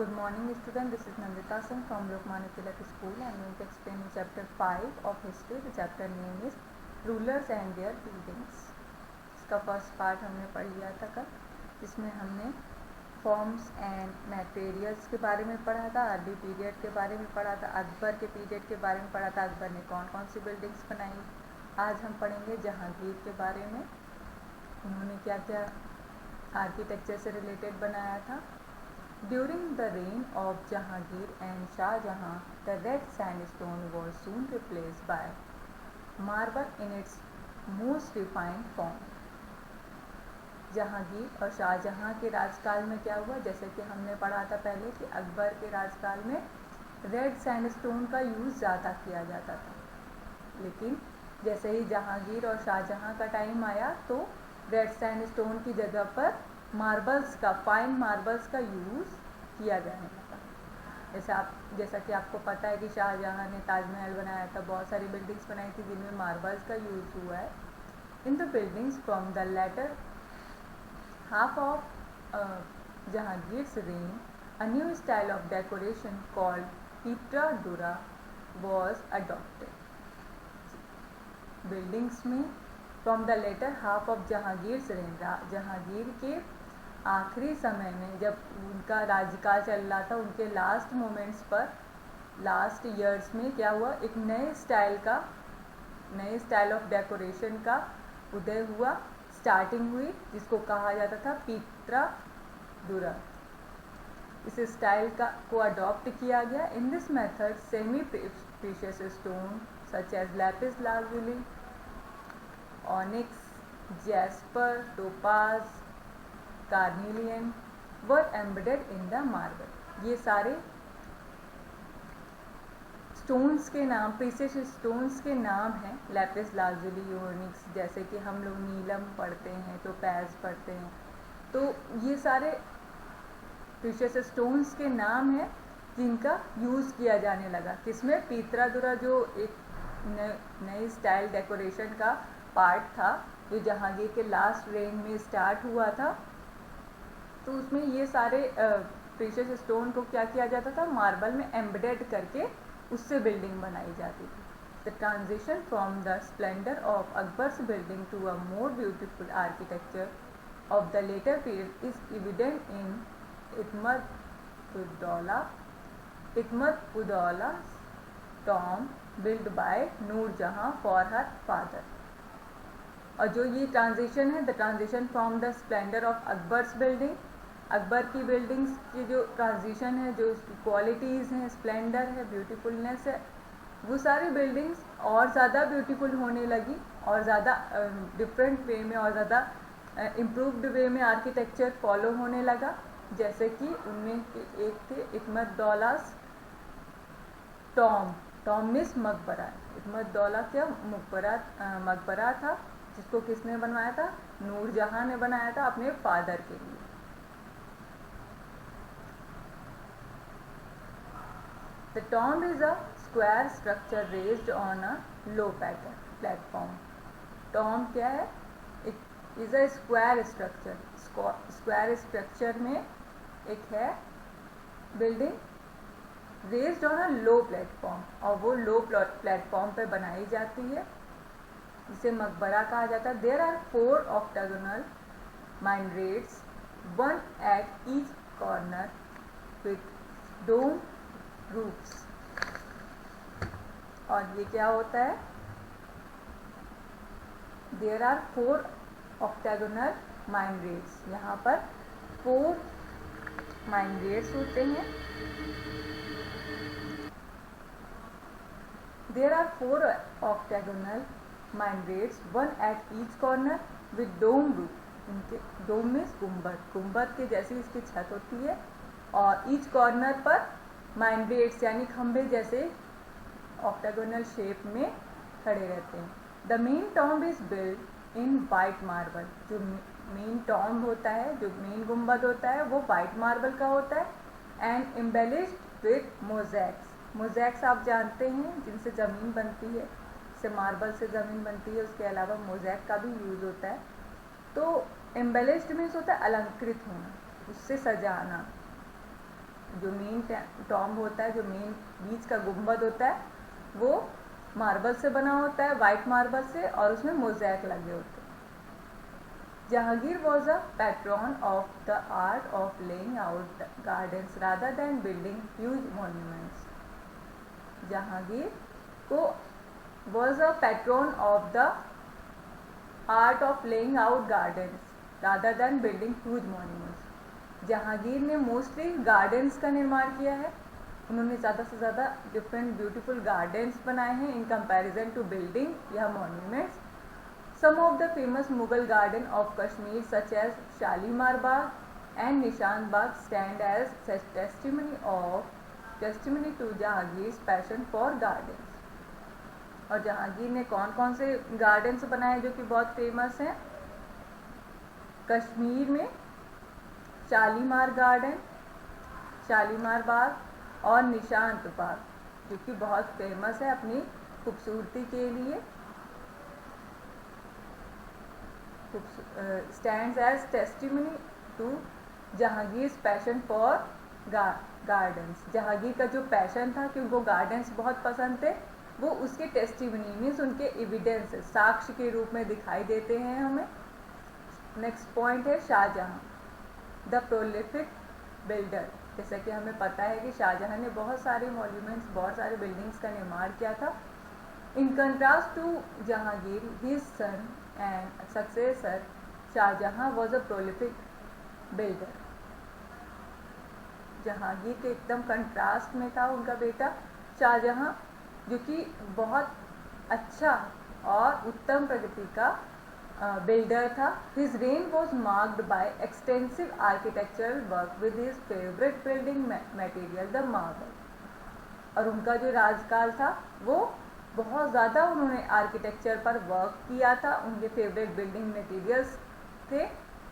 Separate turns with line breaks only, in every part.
Good morning student, this is Nandita Singh from Lokmanya Tilak School. I am going to explain in chapter 5 of history. The chapter name is Rulers and their buildings. इसका first part हमने पढ़ लिया था कल, जिसमें हमने forms and materials के बारे में पढ़ा था, अर्ली पीरियड के बारे में पढ़ा था, अकबर के पीरियड के बारे में पढ़ा था, अकबर ने कौन कौन सी बिल्डिंग्स बनाई। आज हम पढ़ेंगे जहांगीर के बारे में, उन्होंने क्या क्या आर्किटेक्चर से रिलेटेड बनाया था। During the reign of Jahangir and Shah Jahan, the red sandstone was soon replaced by marble in its most refined form. Jahangir और शाहजहां के राजकाल में क्या हुआ, जैसे कि हमने पढ़ा था पहले कि अकबर के राजकाल में रेड सैंडस्टोन का यूज़ ज़्यादा किया जाता था, लेकिन जैसे ही जहांगीर और शाहजहां का टाइम आया तो रेड सैंडस्टोन की जगह पर मार्बल्स का, फाइन मार्बल्स का यूज़ किया जाने लगा। जैसा कि आपको पता है कि शाहजहां ने ताजमहल बनाया था, बहुत सारी बिल्डिंग्स बनाई थी जिनमें मार्बल्स का यूज़ हुआ है। In the buildings from the latter half of Jahangir's reign, a new style of decoration called pietra dura was adopted. Buildings में from the latter half of Jahangir's reign, Jahangir के आखिरी समय में जब उनका राज्यकाल चल रहा था, उनके लास्ट मोमेंट्स पर, लास्ट ईयर्स में क्या हुआ, एक नए स्टाइल ऑफ डेकोरेशन का उदय हुआ, स्टार्टिंग हुई, जिसको कहा जाता था पीत्रा दुरा। इस स्टाइल को अडॉप्ट किया गया। In this method semi precious stone such as lapis lazuli, onyx, jasper, topaz, carnelian were embedded in the marble. ये सारे स्टोन्स के नाम, प्रीशियस स्टोन्स के नाम हैं। लैपिस लाजुली, ओनिक्स, जैसे कि हम लोग नीलम पढ़ते हैं, टोपैज पढ़ते हैं, तो ये सारे प्रीशियस स्टोन्स के नाम हैं जिनका यूज़ किया जाने लगा। किसमें? पीत्रा दुरा, जो एक नई स्टाइल डेकोरेशन का पार्ट था जो जहांगीर के लास्ट रेन में स्टार्ट हुआ था, तो उसमें ये सारे प्रीशियस स्टोन को क्या किया जाता था, मार्बल में एम्बेडेड करके उससे बिल्डिंग बनाई जाती थी। The transition from the splendour of Akbar's building to a more beautiful architecture of the latter period is evident in Itimad ud Daulah tomb built by Nur Jahan for her father. और जो ये ट्रांजिशन है, the transition from the splendour of Akbar's building, Akbar की buildings की जो transition है, जो उसकी क्वालिटीज़ हैं, स्प्लेंडर है, ब्यूटीफुलनेस है, वो सारी बिल्डिंग्स और ज़्यादा ब्यूटीफुल होने लगी और ज़्यादा डिफरेंट वे में और ज़्यादा इम्प्रूव्ड वे में आर्किटेक्चर फॉलो होने लगा। जैसे कि उनमें एक थे इत्मत-दौला टॉम मीन्स मकबरा। इत्मत-दौला क्या मकबरा था, जिसको किसने बनवाया था? नूरजहां ने बनाया था अपने फादर के लिए। The tomb is a square structure raised on a low platform. Tomb क्या है? It is a square structure. Square structure में एक है building raised on a low platform, और वो लो प्लेटफॉर्म पे बनाई जाती है, इसे मकबरा कहा जाता है। There are 4 octagonal minarets, one at each corner with dome roofs। और ये क्या होता है? There are 4 octagonal minarets, यहाँ पर 4 minarets होते हैं। There are 4 octagonal minarets, one at each corner with dome roof। इनके डोम में गुंबद के जैसी इसकी छत होती है, और ईच कॉर्नर पर माइनरेट्स यानी खंभे जैसे ऑक्टागोनल शेप में खड़े रहते हैं। The main tomb is build in white marble. जो मेन टॉम्ब होता है, जो मेन गुंबद होता है, वो वाइट मार्बल का होता है। And embellished with mosaics. Mosaics आप जानते हैं, जिनसे ज़मीन बनती है, जैसे मार्बल से ज़मीन बनती है, उसके अलावा मोज़ैक का भी यूज़ होता है। तो एम्बेलिश्ड मीन्स होता है अलंकृत होना, उससे सजाना। जो मेन टॉम्ब होता है, जो मेन बीच का गुंबद होता है, वो मार्बल से बना होता है, वाइट मार्बल से, और उसमें मोज़ेक लगे होते हैं। Jahangir was a patron of the art of laying out gardens rather than building huge monuments. Jahangir को was a patron of the art of laying out gardens rather than building huge monuments. Jahangir ने mostly gardens का निर्माण किया है, उन्होंने ज़्यादा से ज़्यादा डिफरेंट ब्यूटीफुल गार्डन्स बनाए हैं इन कंपैरिजन टू बिल्डिंग या monuments. Some of the famous Mughal garden of Kashmir such as Shalimar Bagh and Nishat Bagh stand as testimony to Jahangir's passion for gardens. और जहांगीर ने कौन कौन से गार्डन्स बनाए जो कि बहुत फेमस हैं? कश्मीर में शालीमार गार्डन, शालीमार बाग और निशांत बाग, जो कि बहुत फेमस है अपनी खूबसूरती के लिए। Stands as testimony to Jahangir's passion for gardens. Jahangir का जो पैशन था कि उनको गार्डन्स बहुत पसंद थे, वो उसके टेस्टिमनी मीन्स उनके एविडेंस, साक्ष्य के रूप में दिखाई देते हैं हमें। नेक्स्ट पॉइंट है शाहजहां, द प्रोलिफिक बिल्डर। जैसा कि हमें पता है कि शाहजहां ने बहुत सारे मॉन्यूमेंट्स, बहुत सारे बिल्डिंग्स का निर्माण किया था। In contrast to Jahangir, his son and successor Shahjahan was a prolific builder. Jahangir के एकदम कंट्रास्ट में था उनका बेटा शाहजहां, जो कि बहुत अच्छा और उत्तम प्रगति का बिल्डर था। His rain was marked by extensive architectural work with his favourite building material the marble. और उनका जो राजकाल था वो बहुत ज़्यादा उन्होंने आर्किटेक्चर पर वर्क किया था। उनके फेवरेट बिल्डिंग मटेरियल्स थे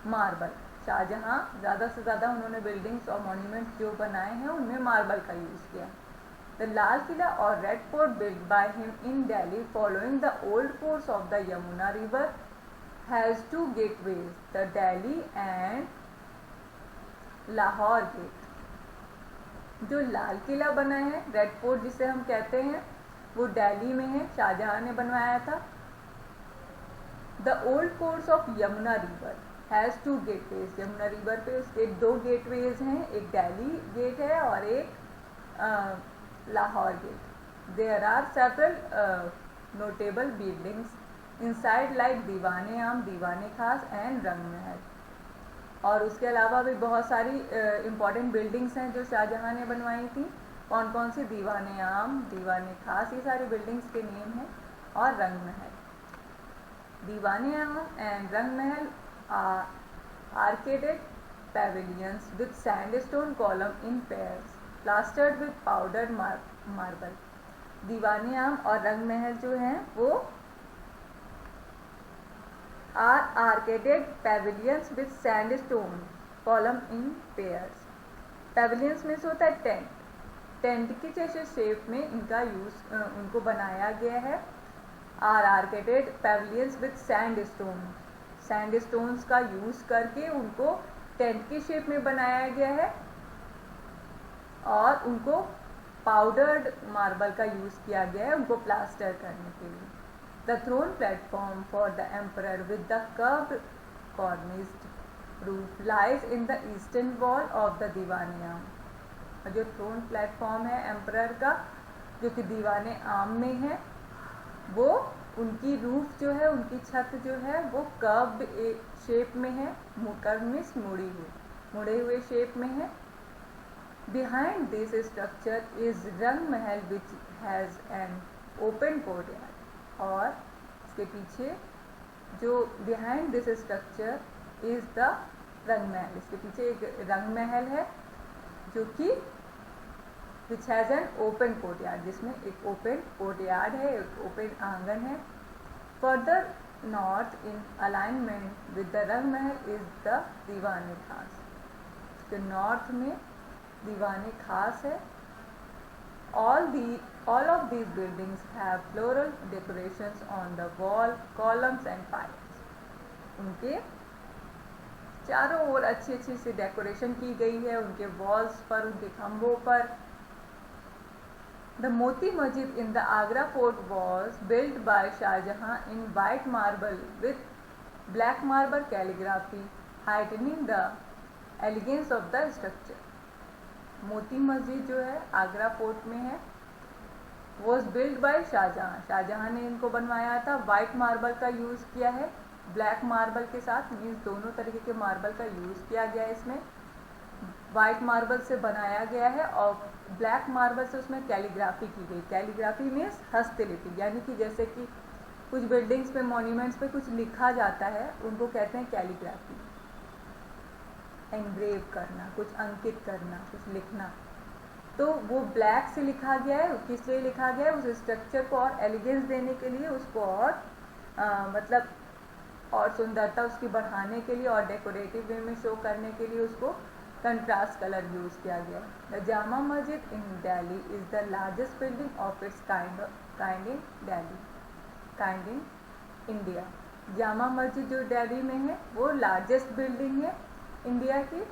मार्बल। शाहजहां ज़्यादा से ज़्यादा उन्होंने बिल्डिंग्स और मॉन्यूमेंट्स जो बनाए हैं उनमें मार्बल का यूज़ किया। द लाल किला और red fort built by him in Delhi following the old course of the Yamuna river has two gateways, the Delhi and Lahore gate. जो लाल किला बना है, रेड फोर्ट जिसे हम कहते हैं, वो दिल्ली में है, शाहजहां ने बनवाया था। The old course of Yamuna river has two gateways, Yamuna river पे उसके 2 गेटवेज हैं, एक दिल्ली गेट है और एक Lahore gate. There are several notable buildings inside like Diwane Aam, दीवाने खास एंड रंग महल। और उसके अलावा भी बहुत सारी इम्पॉर्टेंट बिल्डिंग्स हैं जो शाहजहां ने बनवाई थी। कौन कौन सी? दीवाने आम, दीवाने खास, ये सारी बिल्डिंग्स के नेम हैं। और रंग महल। दीवाने आम एंड रंग महल आर्केडेड pavilions with sandstone column in pairs plastered with powdered marble। दीवाने आम और रंग महल जो हैं वो are arcaded pavilions with sandstone column in pairs. Pavilions में से होता है टेंट, टेंट की जैसे शेप में इनका यूज उनको बनाया गया है। Are arcaded pavilions with sandstone, sandstones का यूज करके उनको टेंट की शेप में बनाया गया है और उनको पाउडर्ड मार्बल का यूज किया गया है उनको प्लास्टर करने के लिए। The throne platform for the emperor with the curved corniced roof lies in the eastern wall of the Diwane Aam. और जो थ्रोन प्लेटफॉर्म है एम्परर का, जो कि दीवाने आम में है, वो उनकी रूफ जो है, उनकी छत जो है वो कर्व्ड शेप में है, कर्व मीन्स मुड़े हुए शेप में है। बिहाइंड दिस स्ट्रक्चर इज रंग महल which has an open courtyard. और इसके पीछे जो behind this structure is the रंग महल, इसके पीछे एक रंग महल है जो कि which has an open courtyard, जिसमें एक ओपन कोर्टयार्ड है, एक ओपन आंगन है। Further north in alignment with the रंग महल इज द दीवाने खास। तो नॉर्थ में दीवाने खास है। all of these buildings have floral decorations on the wall, columns and pipes। उनके चारों ओर अच्छी अच्छी सी डेकोरेशन की गई है, उनके वॉल्स पर, उनके खम्भों पर। The Moti Masjid in the Agra fort was built by Shahjahan in white marble with black marble calligraphy heightening the elegance of the structure. Moti Masjid जो है आगरा फोर्ट में है, was build by Shahjahan, Shahjahan ने इनको बनवाया था। वाइट मार्बल का यूज़ किया है ब्लैक मार्बल के साथ, मीन्स दोनों तरीके के मार्बल का यूज़ किया गया है इसमें। वाइट मार्बल से बनाया गया है और ब्लैक मार्बल से उसमें कैलीग्राफी की गई। कैलीग्राफी मीन्स हस्तलिपि, यानी कि जैसे कि कुछ बिल्डिंग्स पे, मॉन्यूमेंट्स पे कुछ लिखा जाता है, उनको कहते हैं कैलीग्राफी। एनग्रेव करना, कुछ अंकित करना, कुछ लिखना। तो वो ब्लैक से लिखा गया है। किस लिए लिखा गया है? उस स्ट्रक्चर को और एलिगेंस देने के लिए, उसको और मतलब और सुंदरता उसकी बढ़ाने के लिए और डेकोरेटिव वे में शो करने के लिए उसको कंट्रास्ट कलर यूज़ किया गया। The Jama Masjid in Delhi is the largest building of its kind in Delhi, kind in India. Jama Masjid जो दिल्ली में है वो लार्जेस्ट बिल्डिंग है इंडिया की।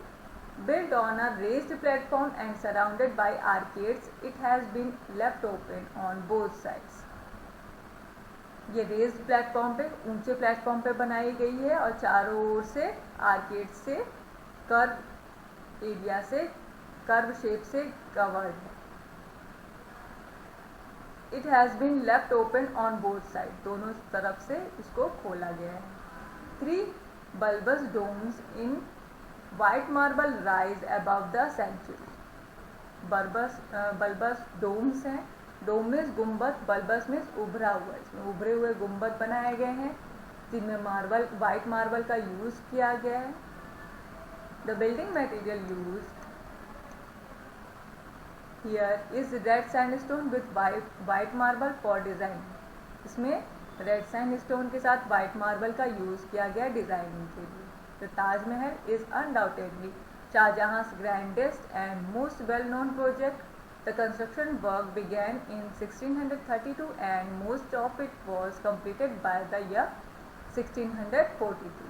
Built on a raised platform and surrounded by arcades, it has been left open on both sides. ये raised platform पे, ऊंचे platform पे बनाई गई है और चारों ओर से आर्केड से, कर्व एरिया से, कर्व शेप से कवर्ड है। It has been left open on both side, दोनों तरफ से इसको खोला गया है। 3 bulbous domes in white marble rise above the sanctuary. Bulbous domes हैं, डोम मीन्स गुम्बद, बल्बस मीन्स उभरा हुआ, इसमें उभरे हुए गुम्बद बनाए गए हैं जिनमें मार्बल, वाइट मार्बल का यूज किया गया है। The building material use here is red sandstone with white marble for design. इसमें रेड सैंडस्टोन के साथ वाइट मार्बल का यूज किया गया डिजाइनिंग के लिए। The Taj Mahal is undoubtedly Shahjahan's grandest and most well-known project. The construction work began in 1632 and most of it was completed by the year 1642.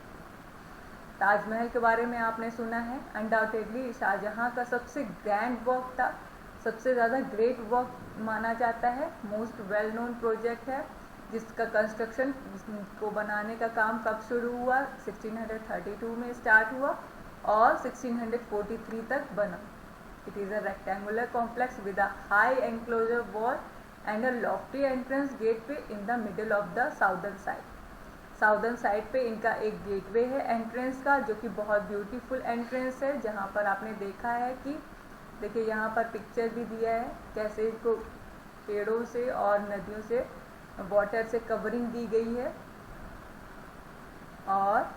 Taj Mahal के बारे में आपने सुना है, अनडाउटेडली शाहजहां का सबसे ग्रैंड वर्क था, सबसे ज़्यादा ग्रेट वर्क माना जाता है, मोस्ट वेल नोन प्रोजेक्ट है, जिसका कंस्ट्रक्शन को बनाने का काम कब शुरू हुआ? 1632 में स्टार्ट हुआ और 1643 तक बना। It is a rectangular complex with a high enclosure wall and a Lofty entrance gateway in the middle of the southern side. Southern side पे इनका एक गेटवे है एंट्रेंस का, जो कि बहुत ब्यूटीफुल एंट्रेंस है, जहाँ पर आपने देखा है कि देखिए यहाँ पर पिक्चर भी दिया है कैसे इसको पेड़ों से और नदियों से, वाटर से कवरिंग दी गई है। और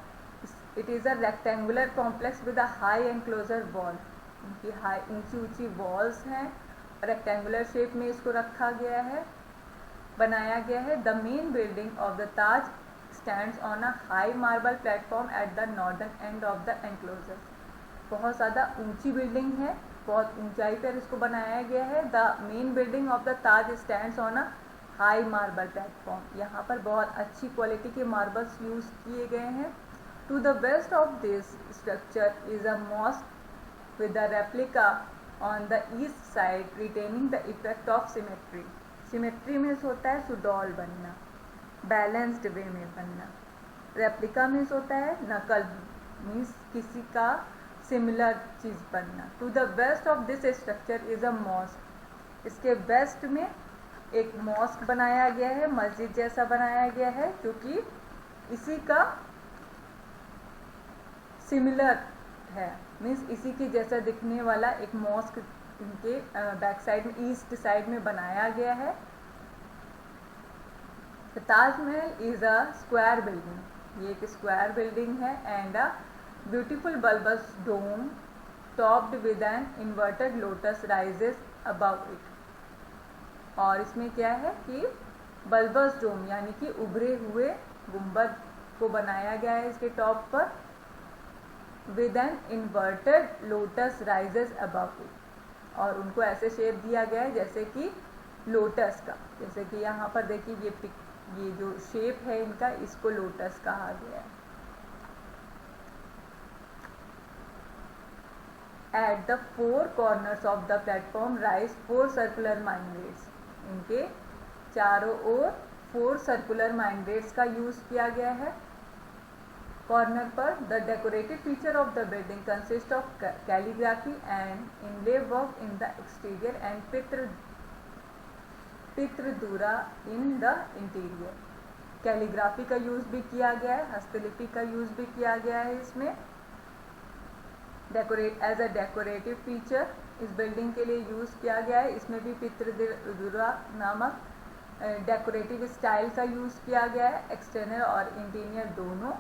it is a rectangular complex with a high enclosure wall, इनकी हाई ऊंची ऊंची वॉल्स हैं, रेक्टेंगुलर शेप में इसको रखा गया है, बनाया गया है। The main building of the Taj stands on a high marble platform at the northern end of the enclosure. बहुत ज़्यादा ऊंची बिल्डिंग है, बहुत ऊंचाई पर इसको बनाया गया है। The main building of the Taj stands on a high marble platform, यहाँ पर बहुत अच्छी क्वालिटी के मार्बल्स यूज़ किए गए हैं। To the west of this structure is a mosque with a replica on the east side retaining the effect of symmetry. Symmetry means होता है सुडौल बनना, बैलेंस्ड वे में बनना। रेप्लिका मीन्स होता है नकल, मीन्स किसी का सिमिलर चीज़ बनना। To the west of this structure is a mosque, इसके वेस्ट में एक मॉस्क बनाया गया है, मस्जिद जैसा बनाया गया है, जो कि इसी का सिमिलर है, मीन्स इसी के जैसा दिखने वाला एक मॉस्क इनके बैक साइड में, ईस्ट साइड में बनाया गया है। Taj Mahal is a square building, ये एक स्क्वायर बिल्डिंग है, and a beautiful bulbous dome topped with an inverted lotus rises above it. और इसमें क्या है कि बल्बस डोम यानी कि उभरे हुए गुंबद को बनाया गया है इसके टॉप पर, with an inverted lotus rises above it, और उनको ऐसे शेप दिया गया है जैसे कि लोटस का, जैसे कि यहाँ पर देखिए ये जो शेप है इनका, इसको लोटस कहा गया है। At the four corners of the platform rise four circular minarets. इनके चारों ओर 4 सर्कुलर माइनरेट्स का यूज किया गया है कॉर्नर पर. The decorative feature of the building consist of calligraphy and inlay work in the exterior and pietra dura in the interior. Calligraphy का use भी किया गया है, हस्तलिपि का यूज भी किया गया है इसमें. Decorate as a decorative feature इस बिल्डिंग के लिए यूज किया गया है. इसमें भी पितृदूरा नामक डेकोरेटिव स्टाइल का यूज किया गया है, एक्सटर्नल और इंटीरियर दोनों.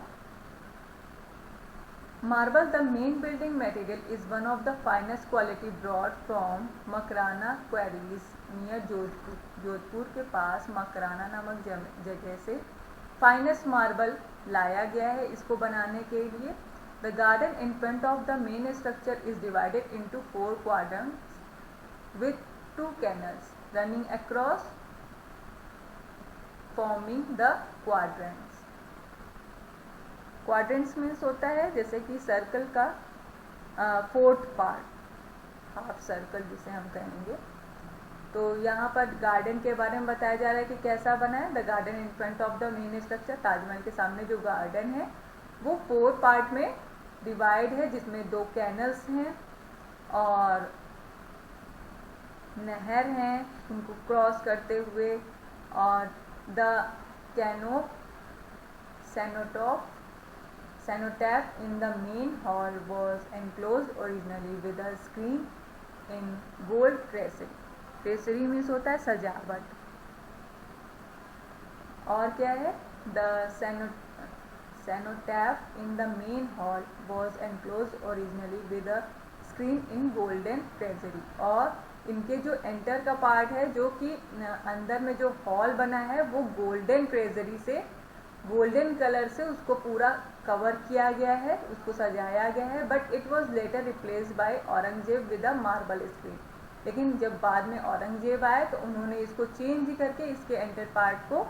Marble the main building material is one of the finest quality broad from Makrana queries near Jodhpur. Jodhpur के पास मकराना नामक जगह से फाइनेस्ट मार्बल लाया गया है इसको बनाने के लिए. The garden in front of the main structure is divided into 4 quadrants with 2 canals running across forming the quadrants. Quadrants means होता है जैसे कि सर्कल का 4th पार्ट, हाफ सर्कल जिसे हम कहेंगे. तो यहाँ पर गार्डन के बारे में बताया जा रहा है कि कैसा बना है. The garden in front of the main structure, Taj Mahal के सामने जो गार्डन है वो 4 पार्ट में डिवाइड है जिसमें 2 कैनल्स हैं और नहर हैं उनको क्रॉस करते हुए. और the cenotaph in the main hall was enclosed originally with a screen in gold tracery. tracery means होता है सजावट. और क्या है? The cenotaph in the main hall was enclosed originally with a screen in golden tracery. और इनके जो enter का पार्ट है जो कि अंदर में जो हॉल बना है वो गोल्डन ट्रेजरी से, गोल्डन कलर से उसको पूरा कवर किया गया है, उसको सजाया गया है. But it was later replaced by Aurangzeb with a marble screen. लेकिन जब बाद में औरंगजेब आए तो उन्होंने इसको चेंज करके इसके एंटर पार्ट को,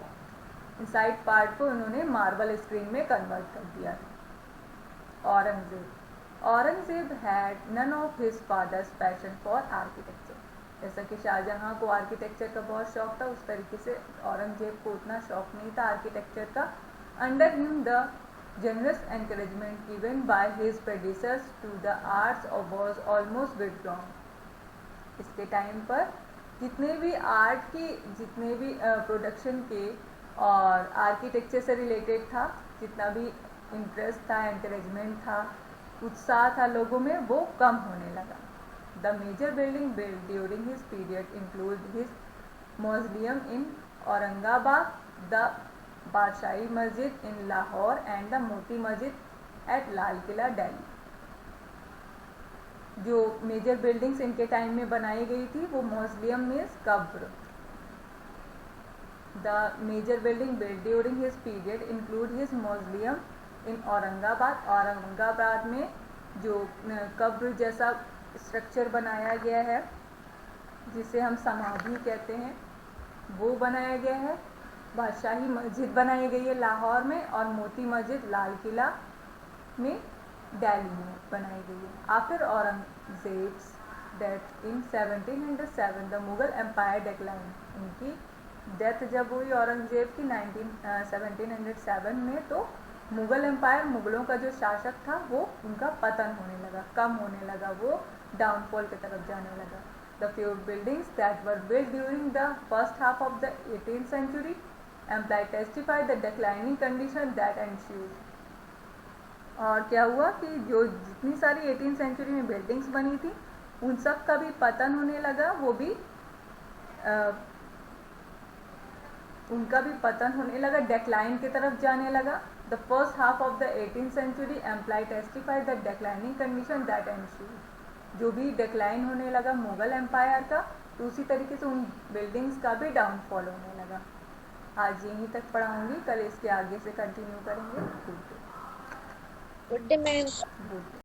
इनसाइड पार्ट को उन्होंने मार्बल स्क्रीन में कन्वर्ट कर दिया. Aurangzeb had none of his father's passion for architecture. जैसा कि शाहजहां को आर्किटेक्चर का बहुत शौक था, उस तरीके से औरंगजेब को उतना शौक नहीं था आर्किटेक्चर का. Under him the generous encouragement given by his predecessors to the arts was almost withdrawn. इसके टाइम पर जितने भी आर्ट की, जितने भी प्रोडक्शन के और आर्किटेक्चर से रिलेटेड था, जितना भी इंटरेस्ट था, एनकरेजमेंट था, उत्साह था लोगों में, वो कम होने लगा. The major building build during his period include his mausoleum in Aurangabad, the Badshahi Masjid in Lahore and the Moti मस्जिद एट लाल किला दिल्ली. जो मेजर बिल्डिंग्स इनके टाइम में बनाई गई थी वो मौजलियम मीन्स कब्र. The major building build during his period include his mausoleum in Aurangabad. Aurangabad में जो कब्र जैसा स्ट्रक्चर बनाया गया है जिसे हम समाधि कहते हैं वो बनाया गया है. बादशाही मस्जिद बनाई गई है लाहौर में और मोती मस्जिद लाल किला में दिल्ली में बनाई गई है. After Aurangzeb's death in 1707 the Mughal empire decline. इनकी डेथ जब हुई औरंगजेब की 1707 में तो मुगल एम्पायर, मुगलों का जो शासक था वो उनका पतन होने लगा, कम होने लगा, वो डाउनफॉल की तरफ जाने लगा. The few buildings that were built during the first half of the 18th century employee testify the declining condition that ensued. और क्या हुआ कि जो जितनी सारी 18th century में बिल्डिंग्स बनी थी उन सब का भी पतन होने लगा, वो भी उनका भी पतन होने लगा, डेक्लाइन की तरफ जाने लगा. The first half of the 18th century employee testify the declining condition that ensued. जो भी डिक्लाइन होने लगा मुगल एम्पायर का, तो उसी तरीके से उन बिल्डिंग्स का भी डाउनफॉल होने लगा. आज यहीं तक पढ़ाऊंगी, कल इसके आगे से कंटिन्यू करेंगे.
Good day ma'am.
गुड.